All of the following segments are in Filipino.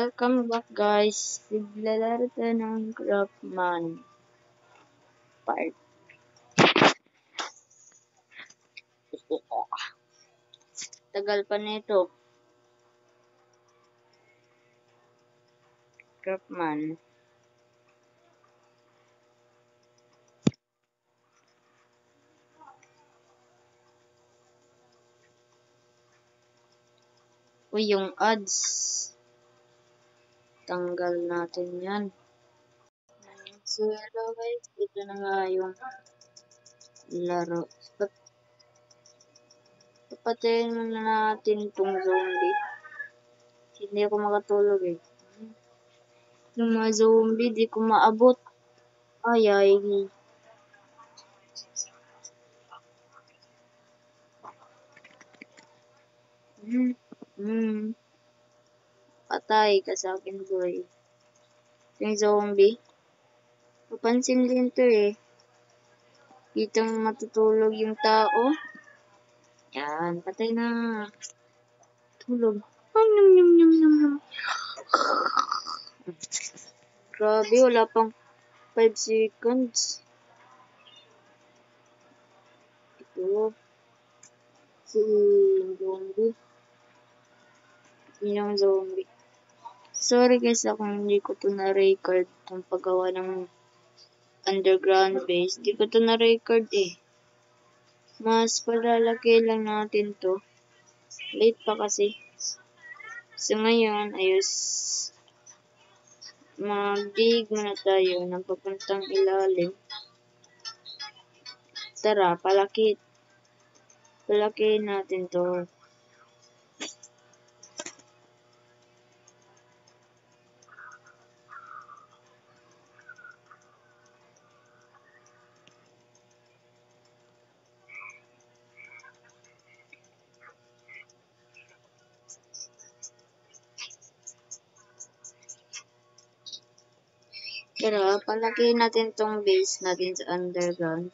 Welcome back guys. Naglalaro tayo ng Craftman part. Tagal pa nito. Craftman. Uy, yung ads. Tanggal natin yan. So hello guys, ito na nga yung laro. Papatayin muna natin itong zombie. Hindi ako makatulog eh. Yung mga zombie, di ko maabot. Ay. Patay ka sa akin, boy. Yung zombie. Papansin din to eh. Ditang matutulog yung tao. Yan, patay na. Tulog. Grabe, wala pang 5 seconds. Ito. Si zombie. Yung zombie. Sorry guys kung hindi ko to na-record ang paggawa ng underground base. Hindi ko to na-record eh. Mas palalaki lang natin to. Late pa kasi. So ngayon, ayos. Mag-dig muna tayo ng papuntang ilalim. Tara, palaki natin to. Tara, palaki natin tong base natin sa underground.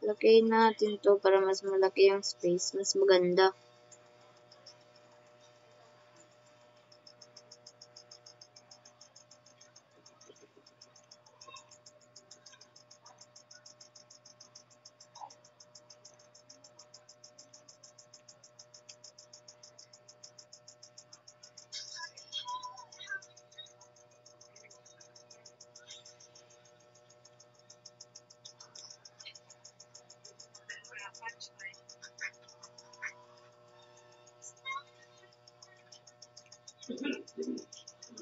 Laki natin to para mas malaki yung space, mas maganda.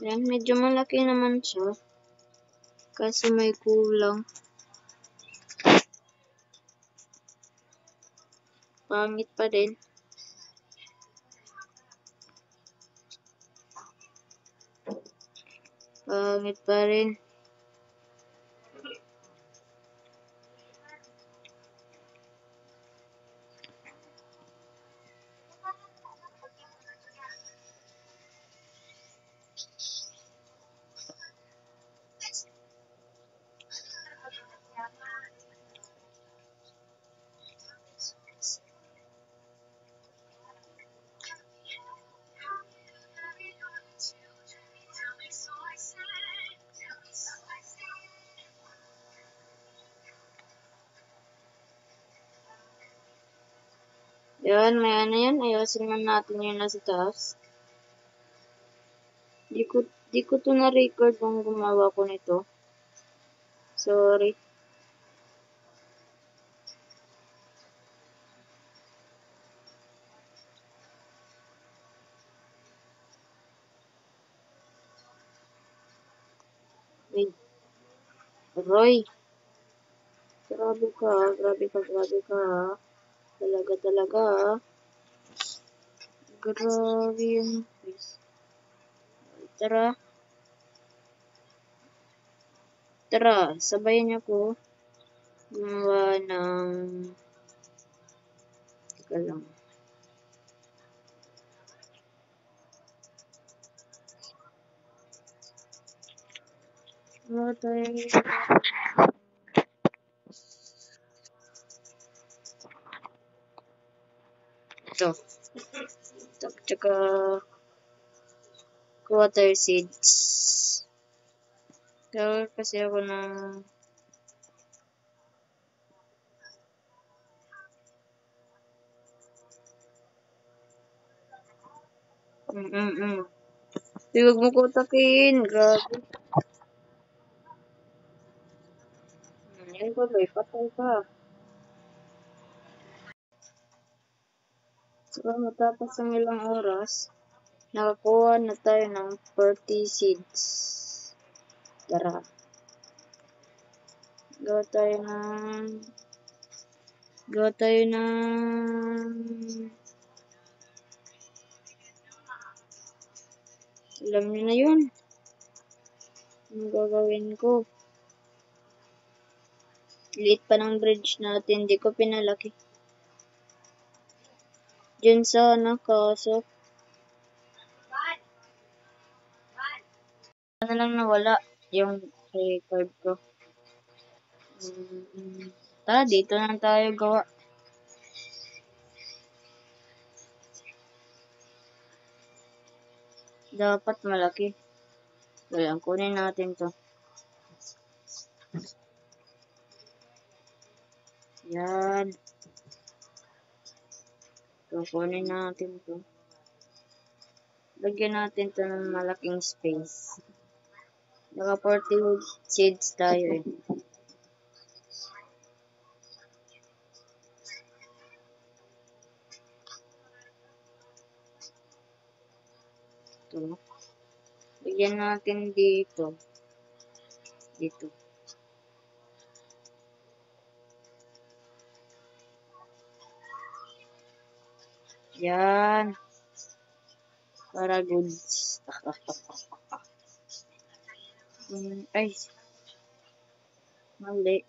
Yan, medyo malaki naman siya. Kaso may kulang. Pangit pa din. Pangit pa rin. Yan, may ano yan. Ayusin man natin yung nasa taas. Di ko to na-record kung gumawa ko nito. Sorry. Wait. Roy. Grabe ka. Talaga. Grabe yung face. Tara, sabayan niyo ko gumawa ng... Teka lang. ito. Tsaka water seeds. Kaya kasi ako ng Huwag mo kutakin. Grabe. Yan ko ba, patay ka. So, matapos ang ilang oras, nakakuha na tayo ng 40 seeds. Tara. Gawa tayo ng alam niyo na yun. Ang gagawin ko. Liit pa ng bridge natin. Hindi ko pinalaki. Diyan sana kaso. Ano lang nawala yung record ko. Tara, dito na tayo gawa. Dapat malaki. Kaya kunin natin to. Yan. So, kunin natin to. Lagyan natin to ng malaking space. Naka 40 seeds tayo eh. Ito. Lagyan natin dito. Dito. Yan. Para goods. Ay. Mali.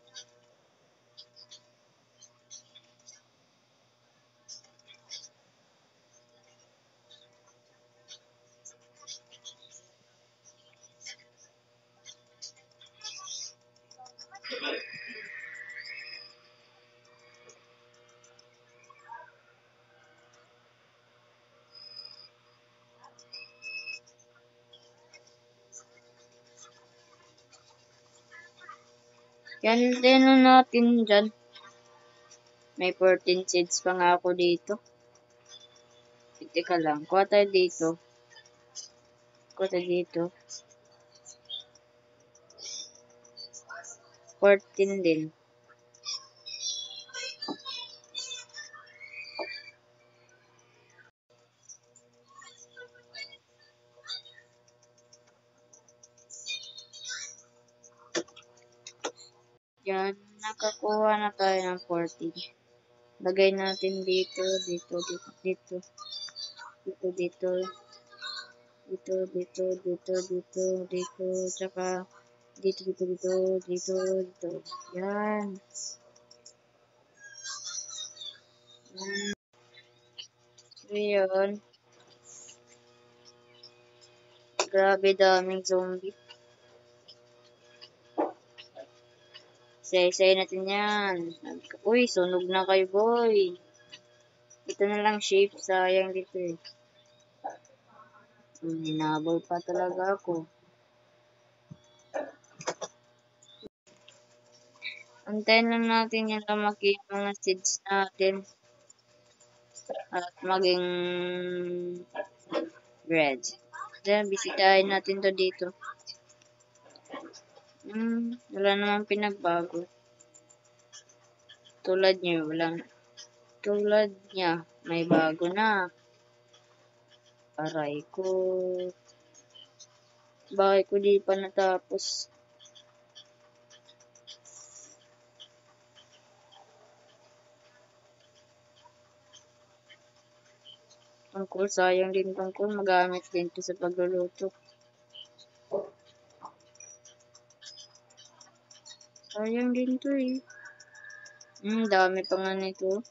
Yan din natin dyan. May 14 seeds pa nga ako dito. Teka lang. Kuha tayo dito. 14 din. Yan. Nakakuha na tayo ng 40. Lagay natin dito. Tsaka dito. Yan. Ngayon. Grabe daming zombie. Say natin yan. Uy, sunog na kayo, boy. Ito na lang shape. Sayang dito eh. Hinabol pa talaga ako. Antayin lang natin yung lumaki yung mga seeds natin. At maging red. Then, bisitahin natin to dito. Wala naman pinagbago. Tulad niya, may bago na. Aray ko. Bakit ko di pa natapos? Tungkol, sayang din tungkol. Magamit din to sa pagluluto. Sayang din to eh. Dami pa nga nito.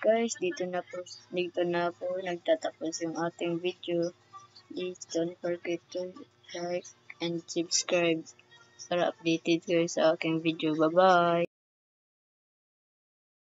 Guys, dito na po nagtatapos yung ating video. Please don't forget to like and subscribe para updated kayo sa aking video. Bye-bye!